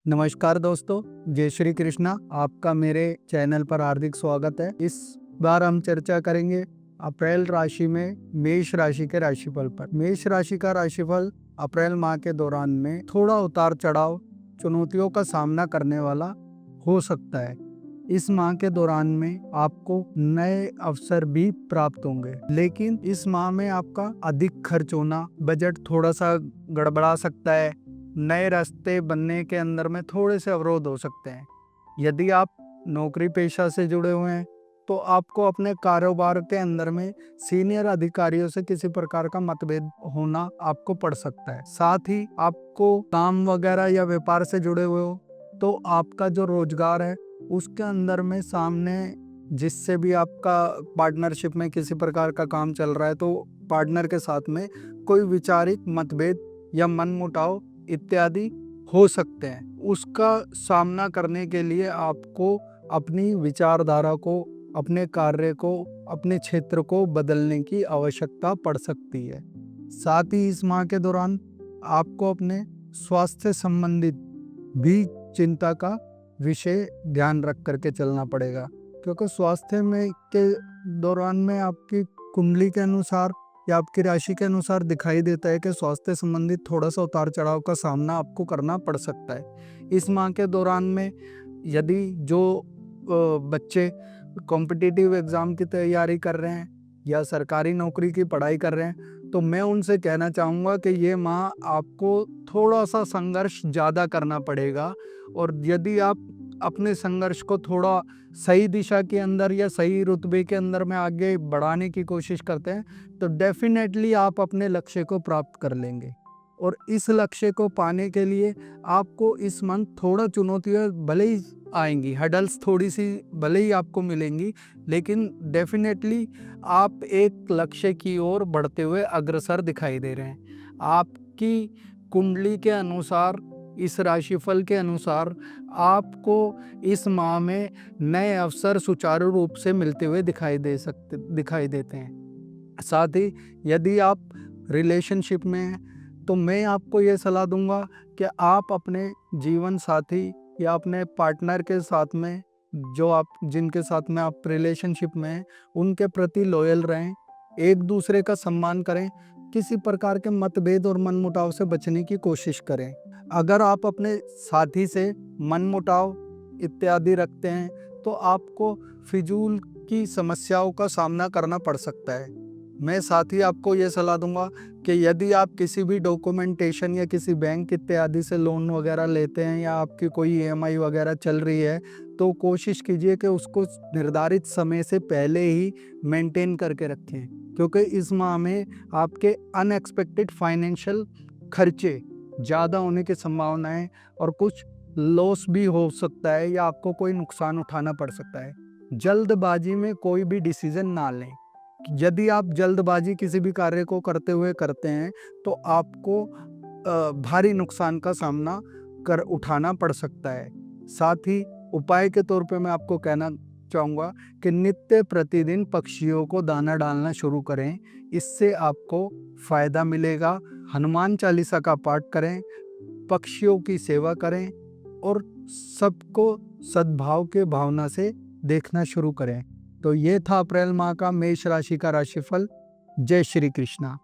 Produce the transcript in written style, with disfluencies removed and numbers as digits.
नमस्कार दोस्तों, जय श्री कृष्णा। आपका मेरे चैनल पर हार्दिक स्वागत है। इस बार हम चर्चा करेंगे अप्रैल राशि में मेष राशि के राशिफल पर। मेष राशि का राशिफल अप्रैल माह के दौरान में थोड़ा उतार चढ़ाव, चुनौतियों का सामना करने वाला हो सकता है। इस माह के दौरान में आपको नए अवसर भी प्राप्त होंगे, लेकिन इस माह में आपका अधिक खर्च होना, बजट थोड़ा सा गड़बड़ा सकता है। नए रास्ते बनने के अंदर में थोड़े से अवरोध हो सकते हैं। यदि आप नौकरी पेशा से जुड़े हुए हैं तो आपको अपने कारोबार के अंदर में सीनियर अधिकारियों से किसी प्रकार का मतभेद होना आपको पड़ सकता है। साथ ही आपको काम वगैरह या व्यापार से जुड़े हुए हो तो आपका जो रोजगार है उसके अंदर में सामने जिससे भी आपका पार्टनरशिप में किसी प्रकार का काम चल रहा है तो पार्टनर के साथ में कोई वैचारिक मतभेद या मनमुटाव इत्यादि हो सकते हैं। उसका सामना करने के लिए आपको अपनी विचारधारा को, अपने कार्य को, अपने क्षेत्र को बदलने की आवश्यकता पड़ सकती है। साथ ही इस माह के दौरान आपको अपने स्वास्थ्य संबंधित भी चिंता का विषय ध्यान रख करके चलना पड़ेगा, क्योंकि स्वास्थ्य में के दौरान में आपकी कुंडली के अनुसार या आपकी राशि के अनुसार दिखाई देता है कि स्वास्थ्य संबंधित थोड़ा सा उतार चढ़ाव का सामना आपको करना पड़ सकता है। इस माह के दौरान में यदि जो बच्चे कॉम्पिटिटिव एग्ज़ाम की तैयारी कर रहे हैं या सरकारी नौकरी की पढ़ाई कर रहे हैं तो मैं उनसे कहना चाहूँगा कि ये माह आपको थोड़ा सा संघर्ष ज़्यादा करना पड़ेगा। और यदि आप अपने संघर्ष को थोड़ा सही दिशा के अंदर या सही रुतबे के अंदर में आगे बढ़ाने की कोशिश करते हैं तो डेफिनेटली आप अपने लक्ष्य को प्राप्त कर लेंगे। और इस लक्ष्य को पाने के लिए आपको इस मंथ थोड़ा चुनौतियाँ भले ही आएंगी, हडल्स थोड़ी सी भले ही आपको मिलेंगी, लेकिन डेफिनेटली आप एक लक्ष्य की ओर बढ़ते हुए अग्रसर दिखाई दे रहे हैं। आपकी कुंडली के अनुसार, इस राशिफल के अनुसार आपको इस माह में नए अवसर सुचारू रूप से मिलते हुए दिखाई देते हैं। साथ ही यदि आप रिलेशनशिप में हैं तो मैं आपको ये सलाह दूंगा कि आप अपने जीवन साथी या अपने पार्टनर के साथ में, जो आप जिनके साथ में आप रिलेशनशिप में हैं, उनके प्रति लॉयल रहें, एक दूसरे का सम्मान करें, किसी प्रकार के मतभेद और मनमुटाव से बचने की कोशिश करें। अगर आप अपने साथी से मनमुटाव इत्यादि रखते हैं तो आपको फिजूल की समस्याओं का सामना करना पड़ सकता है। मैं साथ ही आपको ये सलाह दूंगा कि यदि आप किसी भी डॉक्यूमेंटेशन या किसी बैंक इत्यादि से लोन वगैरह लेते हैं या आपकी कोई ईएमआई वगैरह चल रही है तो कोशिश कीजिए कि उसको निर्धारित समय से पहले ही मेंटेन करके रखें, क्योंकि इस माह में आपके अनएक्सपेक्टेड फाइनेंशियल खर्चे ज़्यादा होने की संभावना है और कुछ लॉस भी हो सकता है या आपको कोई नुकसान उठाना पड़ सकता है। जल्दबाजी में कोई भी डिसीजन ना लें। यदि आप जल्दबाजी किसी भी कार्य को करते हैं तो आपको भारी नुकसान का सामना कर उठाना पड़ सकता है। साथ ही उपाय के तौर पे मैं आपको कहना चाहूँगा कि नित्य प्रतिदिन पक्षियों को दाना डालना शुरू करें, इससे आपको फ़ायदा मिलेगा। हनुमान चालीसा का पाठ करें, पक्षियों की सेवा करें और सबको सद्भाव के भावना से देखना शुरू करें। तो ये था अप्रैल माह का मेष राशि का राशिफल। जय श्री कृष्णा।